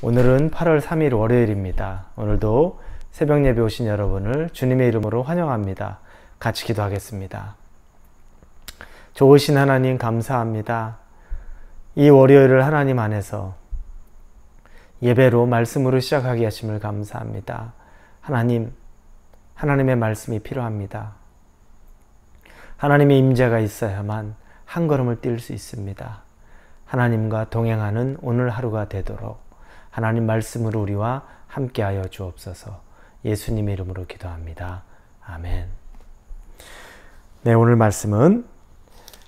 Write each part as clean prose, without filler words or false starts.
오늘은 8월 3일 월요일입니다. 오늘도 새벽 예배 오신 여러분을 주님의 이름으로 환영합니다. 같이 기도하겠습니다. 좋으신 하나님 감사합니다. 이 월요일을 하나님 안에서 예배로 말씀으로 시작하게 하심을 감사합니다. 하나님의 말씀이 필요합니다. 하나님의 임재가 있어야만 한 걸음을 뛸 수 있습니다. 하나님과 동행하는 오늘 하루가 되도록 하나님 말씀으로 우리와 함께하여 주옵소서. 예수님의 이름으로 기도합니다. 아멘. 네, 오늘 말씀은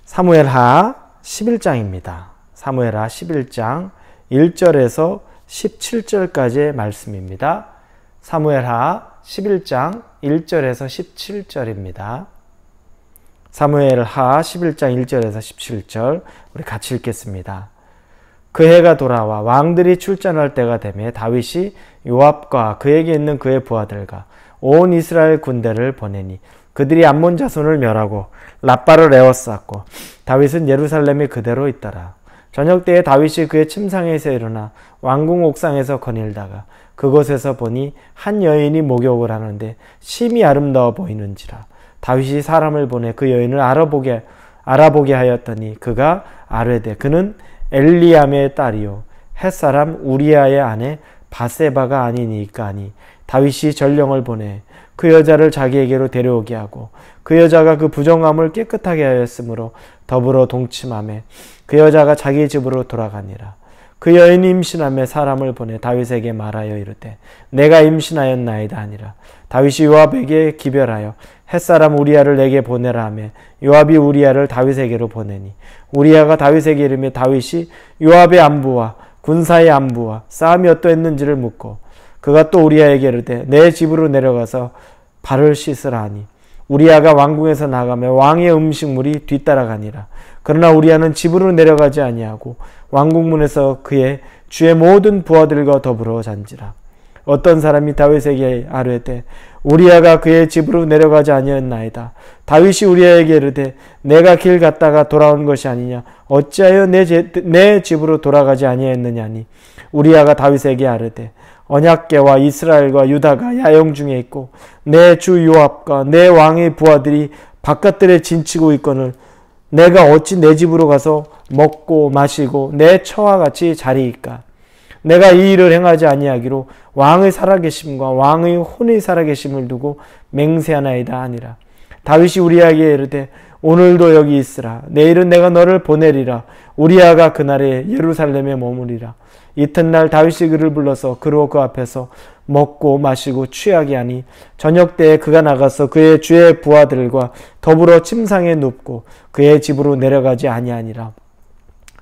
사무엘하 11장입니다. 사무엘하 11장 1절에서 17절까지의 말씀입니다. 사무엘하 11장 1절에서 17절입니다. 사무엘하 11장 1절에서 17절 우리 같이 읽겠습니다. 그 해가 돌아와 왕들이 출전할 때가 되매 다윗이 요압과 그에게 있는 그의 부하들과 온 이스라엘 군대를 보내니 그들이 암몬 자손을 멸하고 라빠를 에워쌌고 다윗은 예루살렘에 그대로 있더라. 저녁 때에 다윗이 그의 침상에서 일어나 왕궁 옥상에서 거닐다가 그곳에서 보니 한 여인이 목욕을 하는데 심히 아름다워 보이는지라. 다윗이 사람을 보내 그 여인을 알아보게 하였더니 그가 아뢰되 그는 엘리암의 딸이요 햇사람 우리아의 아내 바세바가 아니니까 하니 다윗이 전령을 보내 그 여자를 자기에게로 데려오게 하고 그 여자가 그 부정함을 깨끗하게 하였으므로 더불어 동침하며 그 여자가 자기 집으로 돌아가니라. 그 여인이 임신하며 사람을 보내 다윗에게 말하여 이르되 내가 임신하였나이다 하니라. 다윗이 요압에게 기별하여 햇사람 우리아를 내게 보내라 하며 요압이 우리아를 다윗에게로 보내니 우리아가 다윗에게 이르며 다윗이 요압의 안부와 군사의 안부와 싸움이 어떠했는지를 묻고 그가 또 우리아에게 이르되 내 집으로 내려가서 발을 씻으라 하니 우리아가 왕궁에서 나가며 왕의 음식물이 뒤따라가니라. 그러나 우리아는 집으로 내려가지 아니하고 왕궁문에서 그의 주의 모든 부하들과 더불어 잔지라. 어떤 사람이 다윗에게 아뢰되 우리아가 그의 집으로 내려가지 아니었나이다. 다윗이 우리아에게 이르되 내가 길 갔다가 돌아온 것이 아니냐 어찌하여 내 집으로 돌아가지 아니했느냐니 우리아가 다윗에게 아뢰되 언약궤와 이스라엘과 유다가 야영 중에 있고 내 주 요압과 내 왕의 부하들이 바깥들에 진치고 있거늘 내가 어찌 내 집으로 가서 먹고 마시고 내 처와 같이 자리이까. 내가 이 일을 행하지 아니하기로 왕의 살아계심과 왕의 혼의 살아계심을 두고 맹세하나이다 하니라. 다윗이 우리아에게 이르되 오늘도 여기 있으라. 내일은 내가 너를 보내리라. 우리아가 그날에 예루살렘에 머무리라. 이튿날 다윗이 그를 불러서 그로 그 앞에서 먹고 마시고 취하게 하니 저녁 때에 그가 나가서 그의 주의 부하들과 더불어 침상에 눕고 그의 집으로 내려가지 아니하니라.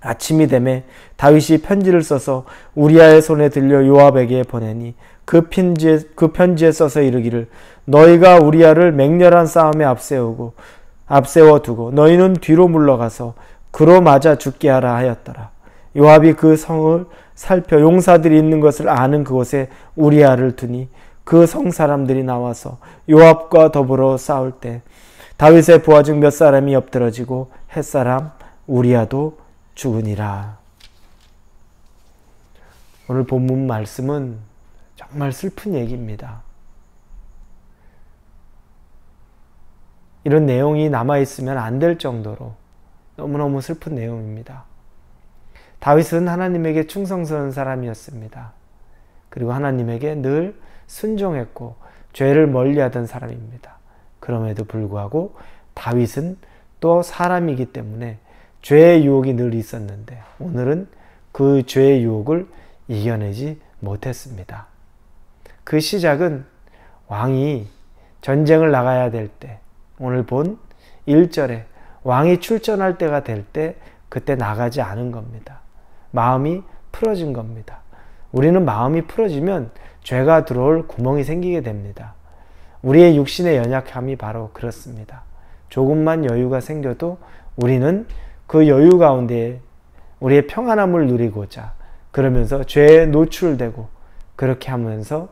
아침이 되매 다윗이 편지를 써서 우리아의 손에 들려 요압에게 보내니 그 편지에 써서 이르기를 너희가 우리아를 맹렬한 싸움에 앞세워 두고 너희는 뒤로 물러가서 그로 맞아 죽게 하라 하였더라. 요압이 그 성을 살펴 용사들이 있는 것을 아는 그곳에 우리아를 두니 그 성 사람들이 나와서 요압과 더불어 싸울 때 다윗의 부하 중 몇 사람이 엎드러지고 햇사람 우리아도 죽으니라. 오늘 본문 말씀은 정말 슬픈 얘기입니다. 이런 내용이 남아있으면 안 될 정도로 너무너무 슬픈 내용입니다. 다윗은 하나님에게 충성스러운 사람이었습니다. 그리고 하나님에게 늘 순종했고 죄를 멀리하던 사람입니다. 그럼에도 불구하고 다윗은 또 사람이기 때문에 죄의 유혹이 늘 있었는데 오늘은 그 죄의 유혹을 이겨내지 못했습니다. 그 시작은 왕이 전쟁을 나가야 될 때, 오늘 본 1절에 왕이 출전할 때가 될 때 그때 나가지 않은 겁니다. 마음이 풀어진 겁니다. 우리는 마음이 풀어지면 죄가 들어올 구멍이 생기게 됩니다. 우리의 육신의 연약함이 바로 그렇습니다. 조금만 여유가 생겨도 우리는 그 여유 가운데 우리의 평안함을 누리고자 그러면서 죄에 노출되고 그렇게 하면서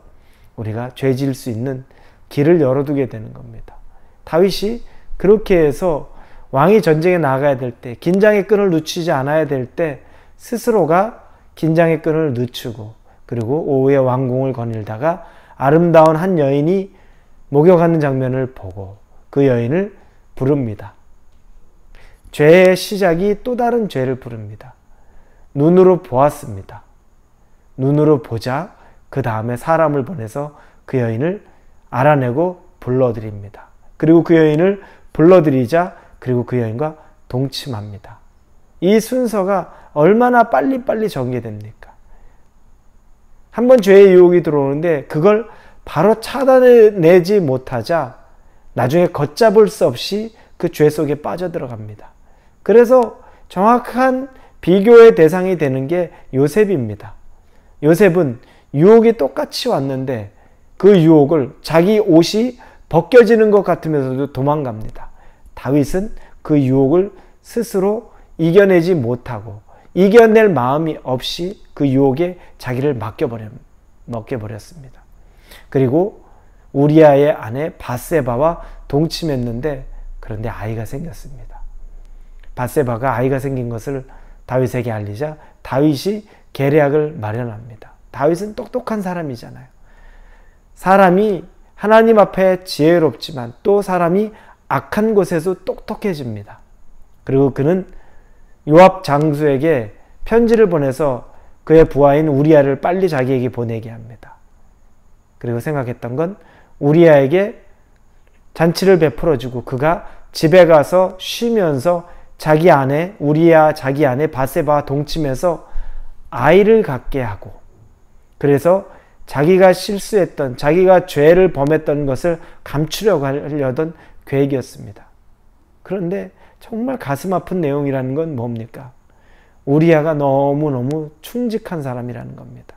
우리가 죄 지을 수 있는 길을 열어두게 되는 겁니다. 다윗이 그렇게 해서 왕이 전쟁에 나가야 될 때, 긴장의 끈을 놓치지 않아야 될 때 스스로가 긴장의 끈을 늦추고 그리고 오후에 왕궁을 거닐다가 아름다운 한 여인이 목욕하는 장면을 보고 그 여인을 부릅니다. 죄의 시작이 또 다른 죄를 부릅니다. 눈으로 보았습니다. 눈으로 보자 그 다음에 사람을 보내서 그 여인을 알아내고 불러들입니다. 그리고 그 여인을 불러들이자 그리고 그 여인과 동침합니다. 이 순서가 얼마나 빨리빨리 전개됩니까? 한번 죄의 유혹이 들어오는데 그걸 바로 차단해내지 못하자 나중에 걷잡을 수 없이 그 죄 속에 빠져들어갑니다. 그래서 정확한 비교의 대상이 되는 게 요셉입니다. 요셉은 유혹이 똑같이 왔는데 그 유혹을 자기 옷이 벗겨지는 것 같으면서도 도망갑니다. 다윗은 그 유혹을 스스로 이겨내지 못하고 이겨낼 마음이 없이 그 유혹에 자기를 맡겨버렸습니다. 그리고 우리아의 아내 밧세바와 동침했는데 그런데 아이가 생겼습니다. 밧세바가 아이가 생긴 것을 다윗에게 알리자 다윗이 계략을 마련합니다. 다윗은 똑똑한 사람이잖아요. 사람이 하나님 앞에 지혜롭지만 또 사람이 악한 곳에서 똑똑해집니다. 그리고 그는 요압 장수에게 편지를 보내서 그의 부하인 우리아를 빨리 자기에게 보내게 합니다. 그리고 생각했던 건 우리아에게 잔치를 베풀어주고 그가 집에 가서 쉬면서 자기 아내 우리아 자기 아내 밧세바와 동침해서 아이를 갖게 하고 그래서 자기가 실수했던 자기가 죄를 범했던 것을 감추려고 하려던 계획이었습니다. 그런데 정말 가슴 아픈 내용이라는 건 뭡니까? 우리아가 너무너무 충직한 사람이라는 겁니다.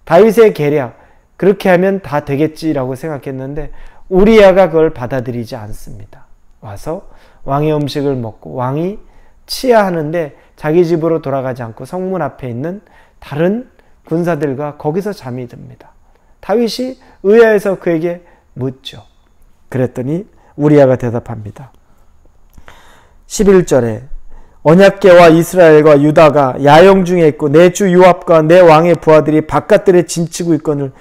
다윗의 계략 그렇게 하면 다 되겠지라고 생각했는데 우리아가 그걸 받아들이지 않습니다. 와서 왕의 음식을 먹고 왕이 치하하는데 자기 집으로 돌아가지 않고 성문 앞에 있는 다른 군사들과 거기서 잠이 듭니다. 다윗이 의아해서 그에게 묻죠. 그랬더니 우리아가 대답합니다. 11절에 언약궤와 이스라엘과 유다가 야영 중에 있고 내 주 요압과 내 왕의 부하들이 바깥들에 진치고 있거늘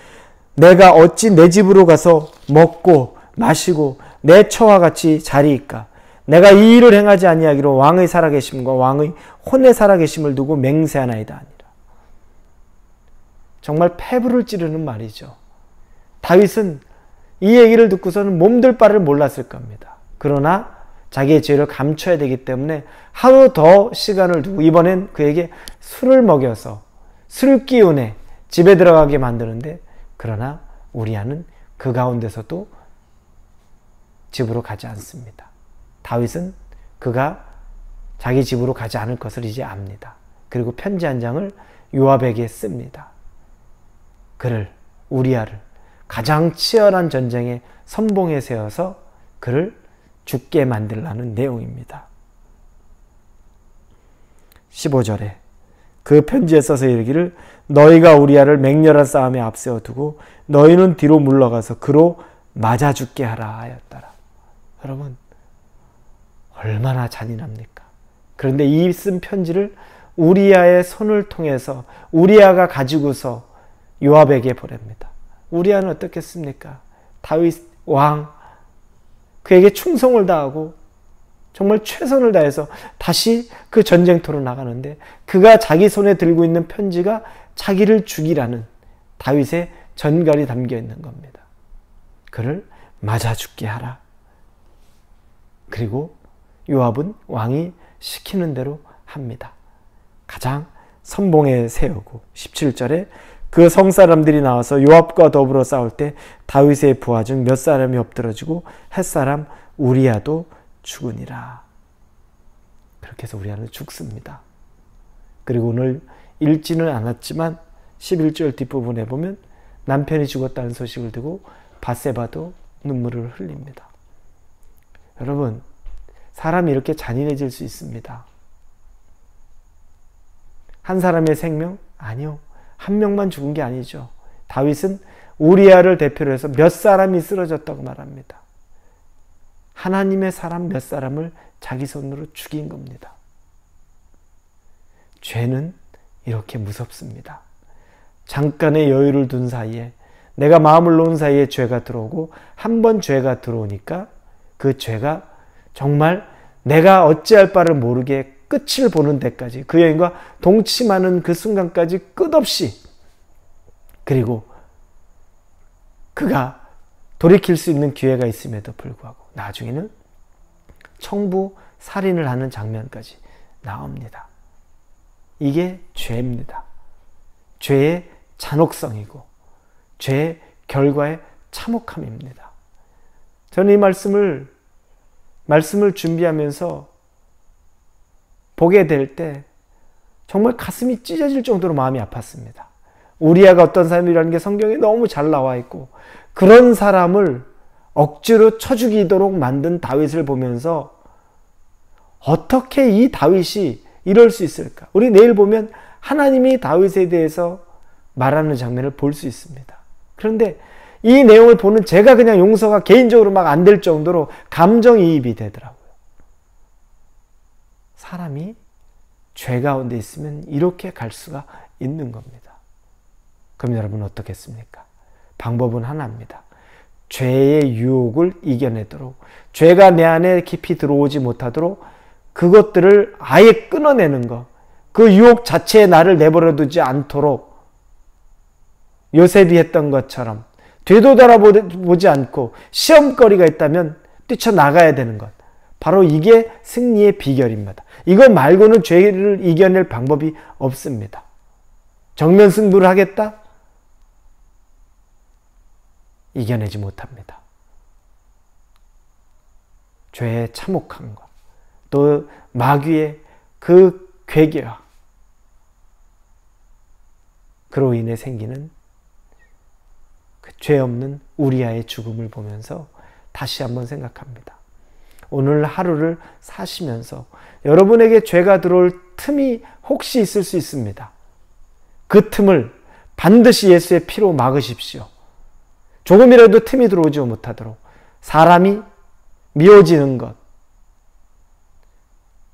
내가 어찌 내 집으로 가서 먹고 마시고 내 처와 같이 자리이까? 내가 이 일을 행하지 아니하기로 왕의 살아계심과 왕의 혼의 살아계심을 두고 맹세하나이다 아니라. 정말 패부를 찌르는 말이죠. 다윗은 이 얘기를 듣고서는 몸둘 바를 몰랐을 겁니다. 그러나 자기의 죄를 감춰야 되기 때문에 하루 더 시간을 두고 이번엔 그에게 술을 먹여서 술 기운에 집에 들어가게 만드는데 그러나 우리아는 그 가운데서도 집으로 가지 않습니다. 다윗은 그가 자기 집으로 가지 않을 것을 이제 압니다. 그리고 편지 한 장을 요압에게 씁니다. 그를 우리아를 가장 치열한 전쟁의 선봉에 세워서 그를 죽게 만들라는 내용입니다. 15절에 그 편지에 써서 이르기를 너희가 우리아를 맹렬한 싸움에 앞세워 두고 너희는 뒤로 물러가서 그로 맞아 죽게 하라 하였더라. 여러분 얼마나 잔인합니까? 그런데 이 쓴 편지를 우리아의 손을 통해서 우리아가 가지고서 요압에게 보냅니다. 우리아는 어떻겠습니까? 다윗 왕 그에게 충성을 다하고 정말 최선을 다해서 다시 그 전쟁터로 나가는데 그가 자기 손에 들고 있는 편지가 자기를 죽이라는 다윗의 전갈이 담겨 있는 겁니다. 그를 맞아 죽게 하라. 그리고 요압은 왕이 시키는 대로 합니다. 가장 선봉에 세우고 17절에 그 성사람들이 나와서 요압과 더불어 싸울 때 다윗의 부하 중 몇 사람이 엎드러지고 햇사람 우리아도 죽으니라. 그렇게 해서 우리아는 죽습니다. 그리고 오늘 읽지는 않았지만 11절 뒷부분에 보면 남편이 죽었다는 소식을 듣고 밧세바도 눈물을 흘립니다. 여러분 사람이 이렇게 잔인해질 수 있습니다. 한 사람의 생명? 아니요. 한 명만 죽은 게 아니죠. 다윗은 우리아를 대표로 해서 몇 사람이 쓰러졌다고 말합니다. 하나님의 사람 몇 사람을 자기 손으로 죽인 겁니다. 죄는 이렇게 무섭습니다. 잠깐의 여유를 둔 사이에, 내가 마음을 놓은 사이에 죄가 들어오고, 한 번 죄가 들어오니까 그 죄가 정말 내가 어찌할 바를 모르게 끝을 보는 데까지, 그 여인과 동침하는 그 순간까지 끝없이, 그리고 그가 돌이킬 수 있는 기회가 있음에도 불구하고 나중에는 청부 살인을 하는 장면까지 나옵니다. 이게 죄입니다. 죄의 잔혹성이고 죄의 결과의 참혹함입니다. 저는 이 말씀을 준비하면서 보게 될 때 정말 가슴이 찢어질 정도로 마음이 아팠습니다. 우리아가 어떤 사람이라는 게 성경에 너무 잘 나와 있고, 그런 사람을 억지로 쳐 죽이도록 만든 다윗을 보면서 어떻게 이 다윗이 이럴 수 있을까? 우리 내일 보면 하나님이 다윗에 대해서 말하는 장면을 볼 수 있습니다. 그런데 이 내용을 보는 제가 그냥 용서가 개인적으로 막 안 될 정도로 감정이입이 되더라고요. 사람이 죄 가운데 있으면 이렇게 갈 수가 있는 겁니다. 그럼 여러분 어떻겠습니까? 방법은 하나입니다. 죄의 유혹을 이겨내도록, 죄가 내 안에 깊이 들어오지 못하도록 그것들을 아예 끊어내는 것, 그 유혹 자체에 나를 내버려 두지 않도록 요셉이 했던 것처럼 되돌아보지 않고 시험거리가 있다면 뛰쳐나가야 되는 것, 바로 이게 승리의 비결입니다. 이거 말고는 죄를 이겨낼 방법이 없습니다. 정면 승부를 하겠다? 이겨내지 못합니다. 죄의 참혹함과 또 마귀의 그 괴계와 그로 인해 생기는 그 죄 없는 우리아의 죽음을 보면서 다시 한번 생각합니다. 오늘 하루를 사시면서 여러분에게 죄가 들어올 틈이 혹시 있을 수 있습니다. 그 틈을 반드시 예수의 피로 막으십시오. 조금이라도 틈이 들어오지 못하도록 사람이 미워지는 것,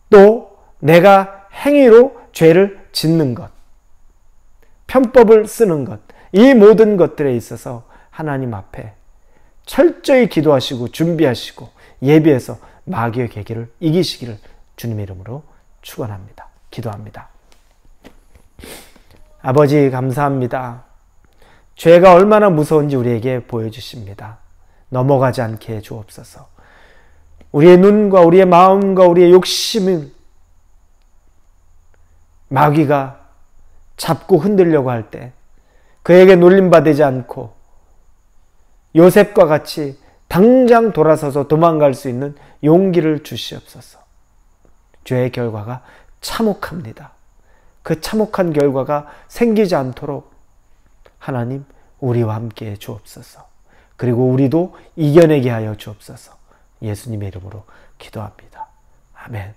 또 내가 행위로 죄를 짓는 것, 편법을 쓰는 것, 이 모든 것들에 있어서 하나님 앞에 철저히 기도하시고 준비하시고 예비해서 마귀의 계기를 이기시기를 주님의 이름으로 축원합니다. 기도합니다. 아버지 감사합니다. 죄가 얼마나 무서운지 우리에게 보여주십니다. 넘어가지 않게 해 주옵소서. 우리의 눈과 우리의 마음과 우리의 욕심을 마귀가 잡고 흔들려고 할 때 그에게 놀림받지 않고 요셉과 같이 당장 돌아서서 도망갈 수 있는 용기를 주시옵소서. 죄의 결과가 참혹합니다. 그 참혹한 결과가 생기지 않도록 하나님 우리와 함께 해 주옵소서. 그리고 우리도 이겨내게 하여 주옵소서. 예수님의 이름으로 기도합니다. 아멘.